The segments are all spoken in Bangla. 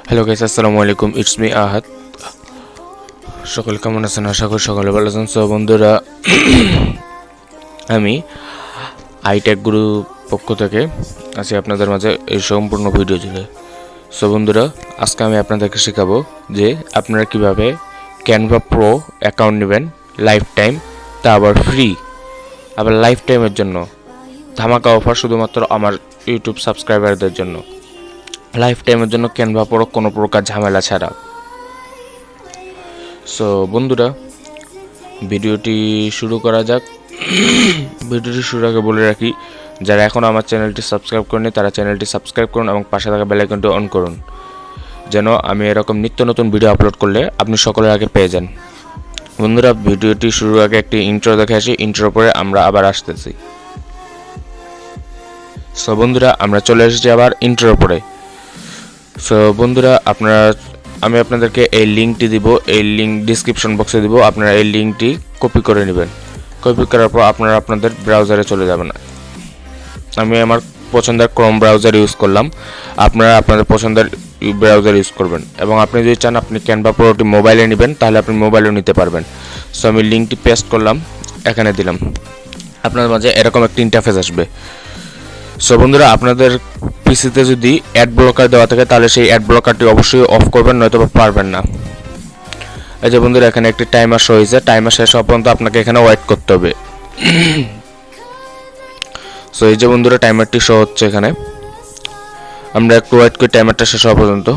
হ্যালো গাইস, আসসালামু আলাইকুম। ইটস মি আহাদ। সকলে কেমন আছেন? আশা করি সকলে ভালো আছেন। সো বন্ধুরা, আমি আইটেক গুরু পক্ষ থেকে আছি আপনাদের মাঝে এই সম্পূর্ণ ভিডিও জুড়ে। সো বন্ধুরা, আজকে আমি আপনাদেরকে শেখাবো যে আপনারা কিভাবে ক্যানভা প্রো অ্যাকাউন্ট নেবেন লাইফ টাইম, তা আবার ফ্রি। আবার লাইফ টাইমের জন্য ধামাকা অফার শুধুমাত্র আমার ইউটিউব সাবস্ক্রাইবারদের জন্য। লাইফ টাইমের জন্য ক্যানভা প্রো কোনো প্রকার ঝামেলা ছাড়া। সো বন্ধুরা, ভিডিওটি শুরু করা যাক। ভিডিওটি শুরুর আগে বলে রাখি, যারা এখনও আমার চ্যানেলটি সাবস্ক্রাইব করেনি তারা চ্যানেলটি সাবস্ক্রাইব করুন এবং পাশে থাকা বেল আইকনটি অন করুন, যেন আমি এরকম নিত্য নতুন ভিডিও আপলোড করলে আপনি সকলের আগে পেয়ে যান। বন্ধুরা, ভিডিওটি শুরুর আগে একটি ইন্ট্রো দেখে আসি, ইন্ট্রোর পরে আমরা আবার আসতেছি। সো বন্ধুরা, আমরা চলে এসেছি আবার ইন্ট্রোর পরে। সো বন্ধুরা, আমি আপনাদেরকে এই লিঙ্কটি দিব, এই লিঙ্ক ডিসক্রিপশন বক্সে দিব। আপনারা এই লিঙ্কটি কপি করে নেবেন। কপি করার পর আপনারা আপনাদের ব্রাউজারে চলে যাবেন। আমি আমার পছন্দের ক্রোম ব্রাউজার ইউজ করলাম, আপনারা আপনাদের পছন্দের ব্রাউজার ইউজ করবেন। এবং আপনি যদি চান আপনি ক্যানভা প্রোটি মোবাইলে নেবেন, তাহলে আপনি মোবাইলেও নিতে পারবেন। সো আমি লিঙ্কটি পেস্ট করলাম, এখানে দিলাম। আপনাদের মাঝে এরকম একটা ইন্টারফেস আসবে। সো বন্ধুরা, আপনাদের পিসিতে যদি অ্যাড ব্লকার দেওয়া থাকে তাহলে সেই অ্যাড ব্লকারটি অবশ্যই অফ করবেন, নয়তো পারবেন না। এই যে বন্ধুরা, এখানে একটি টাইমার শো হয়েছে। টাইমার শেষ হওয়া পর্যন্ত আপনাকে এখানে ওয়েট করতে হবে। সো এই যে বন্ধুরা, টাইমারটি শো হচ্ছে এখানে। আমরা একটু ওয়েট করি টাইমারটা শেষ হওয়া পর্যন্ত।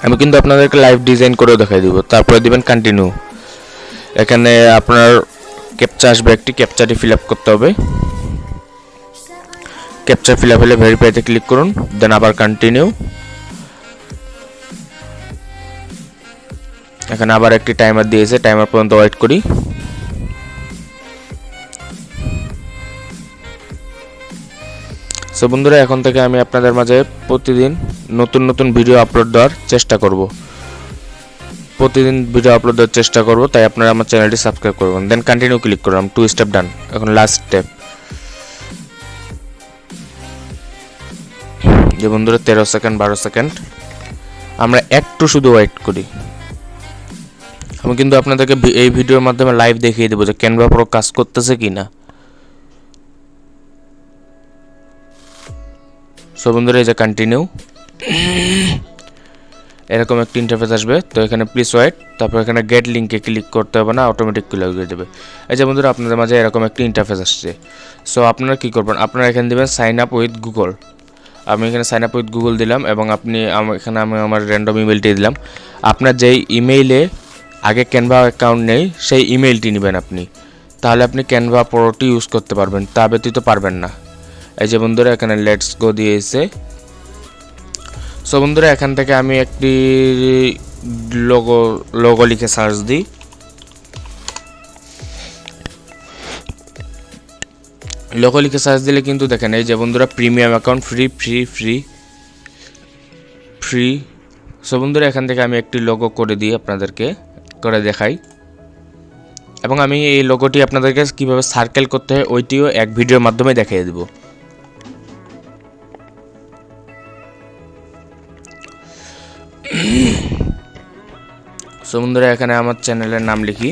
আমি কিন্তু আপনাদেরকে লাইভ ডিজাইন করেও দেখাই দিব। তারপরে দিবেন কন্টিনিউ। এখানে আপনার ক্যাপচা আসবে, একটি ক্যাপচাটি ফিল আপ করতে হবে। ক্যাপচা ফিল আপ হলে ভেরিফাইতে ক্লিক করুন, দেন আবার কন্টিনিউ। এখানে আবার একটি টাইমার দিয়েছে, টাইমার পর্যন্ত ওয়েট করি। সো বন্ধুরা, এখন থেকে আমি আপনাদের মাঝে প্রতিদিন নতুন নতুন ভিডিও আপলোড দেওয়ার চেষ্টা করব। তাই আপনারা আমার চ্যানেলটি সাবস্ক্রাইব করবেন, দেন কন্টিনিউ ক্লিক করলাম। 2 স্টেপ ডান। এখন লাস্ট স্টেপ। যে বন্ধুরা, 13 সেকেন্ড 12 সেকেন্ড আমরা একটু শুধু ওয়েট করি। আমি কিন্তু আপনাদেরকে এই ভিডিওর মাধ্যমে লাইভ দেখিয়ে দেবো যে ক্যানভা প্রো কাজ করতেছে কি না। সো বন্ধুরা, এই যে কন্টিনিউ, এরকম একটা ইন্টারফেস আসবে। তো এখানে প্লিজ ওয়েট, তারপর এখানে গেট লিঙ্কে ক্লিক করতে হবে না, অটোমেটিক ক্লিক হয়ে যাবে। এই যে বন্ধুরা, আপনাদের মাঝে এরকম একটা ইন্টারফেস আসছে। সো আপনারা কী করবেন, আপনারা এখানে দেবেন সাইন আপ উইথ গুগল। আমি এখানে সাইন আপ উইথ গুগল দিলাম এবং এখানে আমি আমার র্যান্ডম ইমেলটি দিলাম। আপনার যেই ইমেইলে আগে ক্যানভা অ্যাকাউন্ট নেই সেই ইমেলটি নেবেন আপনি, তাহলে আপনি ক্যানভা প্রোটি ইউজ করতে পারবেন, তা ব্যতীত পারবেন না। এই যে বন্ধুরা, এখানে লেটস গো দিয়েছে। সো বন্ধুরা, এখান থেকে আমি একটি লোগো লিখে সার্চ দিই। লোগো লিখে সার্চ দিলে কিন্তু দেখেন, এই যে বন্ধুরা, premium account free free free free. So বন্ধুরা, এখান থেকে আমি একটি লোগো করে দিই, আপনাদেরকে করে দেখাই। এবং আমি এই লোগোটি আপনাদেরকে কীভাবে সার্কেল করতে হয় ওইটিও এক ভিডিওর মাধ্যমে দেখিয়ে দেব। সো বন্ধুরা, এখানে আমার চ্যানেলের নাম লিখি।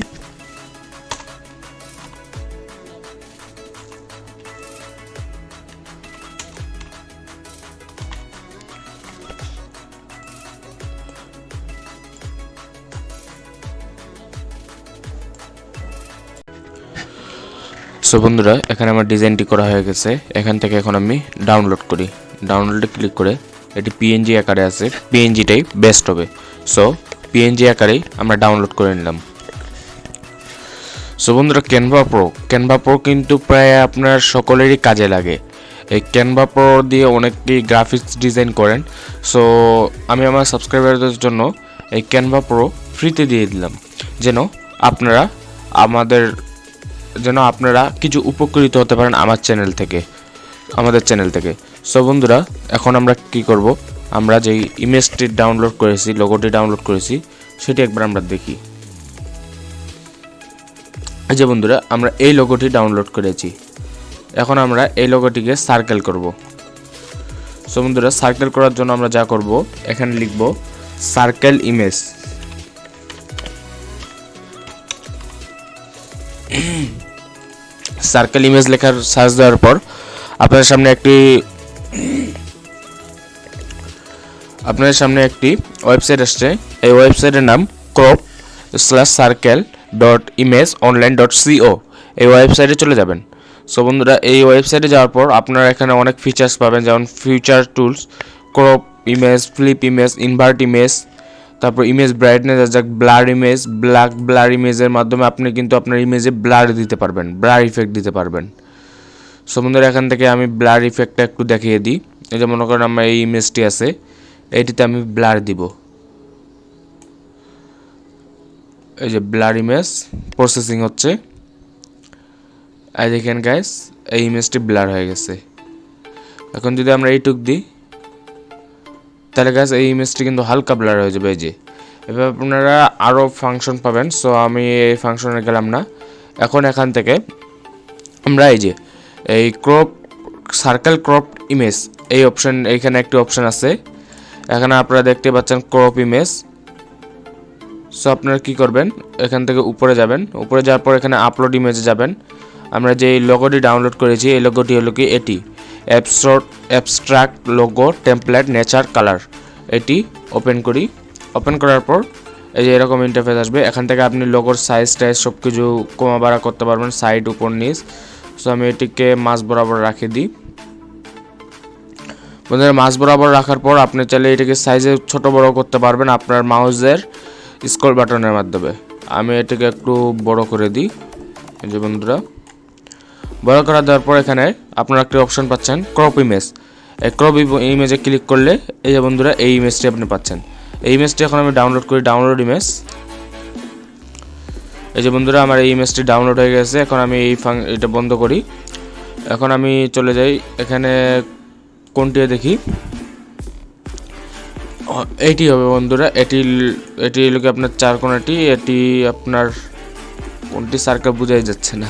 সো বন্ধুরা, এখানে আমার ডিজাইনটি করা হয়ে গেছে। এখান থেকে এখন আমি ডাউনলোড করি। ডাউনলোডে ক্লিক করে এটি পিএনজি আকারে আছে, পিএনজিটাই বেস্ট হবে। সো পিএনজি আকারেই আমরা ডাউনলোড করে নিলাম। সো বন্ধুরা, ক্যানভা প্রো কিন্তু প্রায় আপনার সকলেরই কাজে লাগে। এই ক্যানভা প্রো দিয়ে অনেকেই গ্রাফিক্স ডিজাইন করেন। সো আমি আমার সাবস্ক্রাইবারদের জন্য এই ক্যানভা প্রো ফ্রিতে দিয়ে দিলাম, যেন আপনারা কিছু উপকৃত হতে পারেন আমাদের চ্যানেল থেকে। সো বন্ধুরা, এখন আমরা কি করব, আমরা যেই ইমেজটি ডাউনলোড করেছি, লোগোটি ডাউনলোড করেছি, সেটি একবার আমরা দেখি। এই যে বন্ধুরা, আমরা এই লোগোটি ডাউনলোড করেছি। এখন আমরা এই লোগোটিকে সার্কেল করব। সো বন্ধুরা সার্কেল করার জন্য আমরা যা করব এখানে লিখব সার্কেল ইমেজ। সার্কেল ইমেজ লেখার সার্চ দেওয়ার পর আপনার সামনে একটি ওয়েবসাইট আসছে। এই ওয়েবসাইটের নাম crop/circle.imageonline.co। এই ওয়েবসাইটে চলে যাবেন। সো বন্ধুরা এই ওয়েবসাইটে যাওয়ার পর আপনারা এখানে অনেক ফিচার্স পাবেন, যেমন feature tools, crop image, flip image, invert image, তারপর ইমেজ ব্রাইটনেস, ব্লার ইমেজের মাধ্যমে আপনি কিন্তু আপনার ইমেজে ব্লার দিতে পারবেন, ব্লার ইফেক্ট দিতে পারবেন। সো বন্ধুরা এখান থেকে আমি ব্লার ইফেক্টটা একটু দেখিয়ে দিই। এই যে মনে করেন আমার এই ইমেজটি আছে, এইটিতে আমি ব্লার দিব। এই যে ব্লার ইমেজ প্রসেসিং হচ্ছে, এই দেখেন গাইস এই ইমেজটি ব্লার হয়ে গেছে। এখন যদি আমরা এইটুক দিই তাহলে গাইস এই ইমেজটি কিন্তু হালকা ব্লার হয়ে যাবে। এই যে এভাবে আপনারা আরও ফাংশন পাবেন। সো আমি এই ফাংশনে গেলাম না। এখন এখান থেকে আমরা এই যে এই সার্কেল ক্রপ ইমেজ এই অপশন, এইখানে একটি অপশন আছে, এখানে আপনারা দেখতে পাচ্ছেন ক্রপ ইমেজ। সো আপনারা কি করবেন, এখান থেকে উপরে যাবেন, উপরে যাওয়ার পর এখানে আপলোড ইমেজে যাবেন। আমরা যে লোগোটি ডাউনলোড করেছি এই লোগোটি হলো কি এটি, abstract logo template nature colour. এটি ওপেন করি। ওপেন করার পর এই যে এরকম ইন্টারফেস আসবে। এখান থেকে আপনি লোগোর সাইজ টাইজ সব কিছু কমা বাড়া করতে পারবেন, সাইড উপর নিচ। সো আমি এটিকে মাঝ বরাবর রাখে দিই। বন্ধুরা মাঝ বরাবর রাখার পর আপনি চাইলে এটাকে সাইজে ছোট বড় করতে পারবেন আপনার মাউসের স্ক্রল বাটনের মাধ্যমে। আমি এটাকে একটু বড় করে দিই। এই যে বন্ধুরা বড় করে দেওয়ার পর এখানে আপনারা একটি অপশন পাচ্ছেন ক্রপ ইমেজ। এই ক্রপ ইমেজে ক্লিক করলে এই যে বন্ধুরা এই ইমেজটি আপনি পাচ্ছেন। এই ইমেজটি এখন আমি ডাউনলোড করি, ডাউনলোড ইমেজ। এই যে বন্ধুরা আমার এই ইমেজটি ডাউনলোড হয়ে গেছে। এখন আমি এটা বন্ধ করি। এখন আমি চলে যাই এখানে কোনটি দেখি, এটি হবে বন্ধুরা। এটি লোকে আপনার চার কোণাটি, এটি আপনার কোনটি সার্কেল বোঝাই যাচ্ছে না।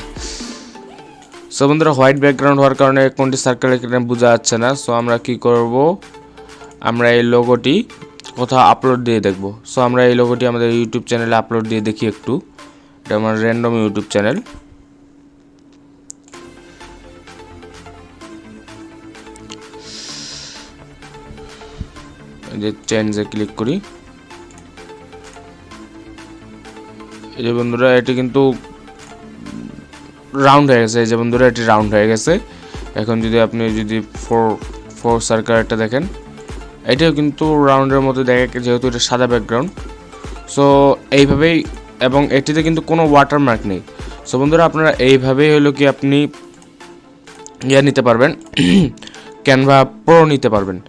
সো বন্ধুরা হোয়াইট ব্যাকগ্রাউন্ড হওয়ার কারণে কোনটি সার্কেল এখানে বোঝা যাচ্ছে না। সো আমরা কি করব, আমরা এই লোগোটি কোথাও আপলোড দিয়ে দেখব। সো আমরা এই লোগোটি আমাদের ইউটিউব চ্যানেলে আপলোড দিয়ে দেখি একটু। এটা আমার র্যান্ডম ইউটিউব চ্যানেল। যে চেঞ্জে ক্লিক করি। এই যে বন্ধুরা এটি কিন্তু রাউন্ড হয়ে গেছে। এই যে বন্ধুরা এটি রাউন্ড হয়ে গেছে। এখন আপনি যদি ফোর সার্কেলটা দেখেন, এটাও কিন্তু রাউন্ডের মতো দেখে, যেহেতু এটা সাদা ব্যাকগ্রাউন্ড। সো এইভাবেই, এবং এটিতে কিন্তু কোনো ওয়াটারমার্ক নেই। সো বন্ধুরা আপনারা এইভাবেই হলো কি আপনি নিতে পারবেন, ক্যানভা প্রো নিতে পারবেন।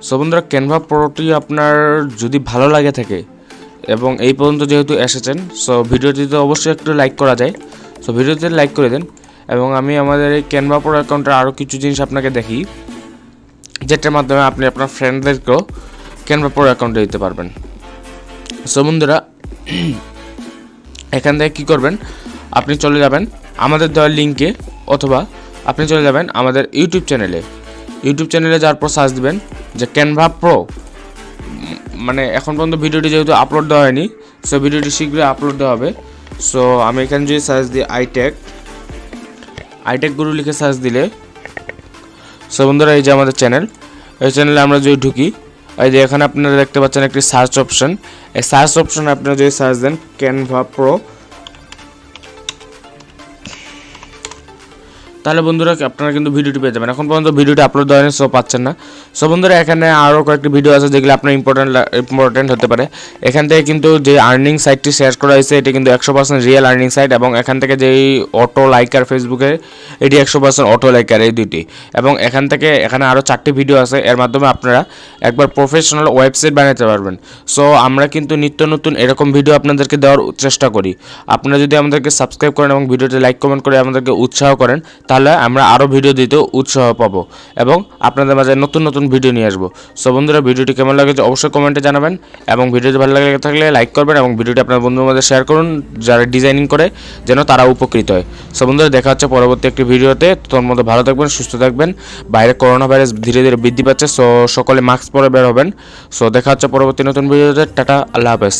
সো বন্ধুরা ক্যানভা প্রোটি আপনার যদি ভালো লাগে থাকে এবং এই পর্যন্ত যেহেতু এসেছেন, সো ভিডিওটিতে অবশ্যই একটু লাইক করা যায়। সো ভিডিওতে লাইক করে দেন। এবং আমি আমাদের এই ক্যানভা প্রো অ্যাকাউন্টে আরও কিছু জিনিস আপনাকে দেখি, যেটার মাধ্যমে আপনি আপনার ফ্রেন্ডদেরকেও ক্যানভা প্রো অ্যাকাউন্টে দিতে পারবেন। সো বন্ধুরা এখান থেকে কী করবেন, আপনি চলে যাবেন আমাদের দেওয়া লিঙ্কে, অথবা আপনি চলে যাবেন আমাদের ইউটিউব চ্যানেলে। ইউটিউব চ্যানেলে যাওয়ার পর সার্চ দিবেন যে ক্যানভা প্রো। মানে এখন পর্যন্ত ভিডিওটি যেহেতু আপলোড দেওয়া হয়নি, সো ভিডিওটি শীঘ্রই আপলোড দেওয়া হবে। সো আমি এখানে যদি সার্চ দিই আইটেক গুরু লিখে সার্চ দিলে, সো বন্ধুরা এই যে আমাদের চ্যানেল, এই চ্যানেলে আমরা যদি ঢুকি, এই যে এখানে আপনারা দেখতে পাচ্ছেন একটি সার্চ অপশন। এই সার্চ অপশনে আপনারা যদি সার্চ দেন ক্যানভা প্রো, তাহলে বন্ধুরা আপনারা কিন্তু ভিডিওটি পেয়ে যাবেন। এখন পর্যন্ত ভিডিওটি আপলোড দেওয়া হয়নি, সো পাচ্ছেন না। সো বন্ধুরা এখানে আরও কয়েকটি ভিডিও আছে যেগুলো আপনার ইম্পর্টেন্ট হতে পারে। এখান থেকে কিন্তু যে আর্নিং সাইটটি শেয়ার করা হয়েছে এটি কিন্তু 100% রিয়েল আর্নিং সাইট, এবং এখান থেকে যেই অটো লাইকার ফেসবুকে, এটি 100% অটো লাইকার, এই দুটি। এবং এখানে আরও 4টি ভিডিও আছে, এর মাধ্যমে আপনারা একবার প্রফেশনাল ওয়েবসাইট বানাতে পারবেন। সো আমরা কিন্তু নিত্য নতুন এরকম ভিডিও আপনাদেরকে দেওয়ার চেষ্টা করি। আপনারা যদি আমাদেরকে সাবস্ক্রাইব করেন এবং ভিডিওতে লাইক কমেন্ট করে আমাদেরকে উৎসাহ করেন, তাহলে আমরা আরও ভিডিও দিতে উৎসাহ পাবো এবং আপনাদের মাঝে নতুন নতুন ভিডিও নিয়ে আসবো। সো বন্ধুরা, ভিডিওটি কেমন লাগছে অবশ্যই কমেন্টে জানাবেন এবং ভিডিওটি ভালো লাগে থাকলে লাইক করবেন এবং ভিডিওটি আপনার বন্ধুদের মাঝে শেয়ার করুন যারা ডিজাইনিং করে, যেন তারা উপকৃত হয়। সো বন্ধুরা, দেখা হচ্ছে পরবর্তী একটি ভিডিওতে। তোর মধ্যে ভালো থাকবেন, সুস্থ থাকবেন। বাইরে করোনা ভাইরাস ধীরে ধীরে বৃদ্ধি পাচ্ছে, সো সকলে মাস্ক পরে বের হবেন। সো দেখা হচ্ছে পরবর্তী নতুন ভিডিওতে। টাটা, আল্লাহ হাফেজ।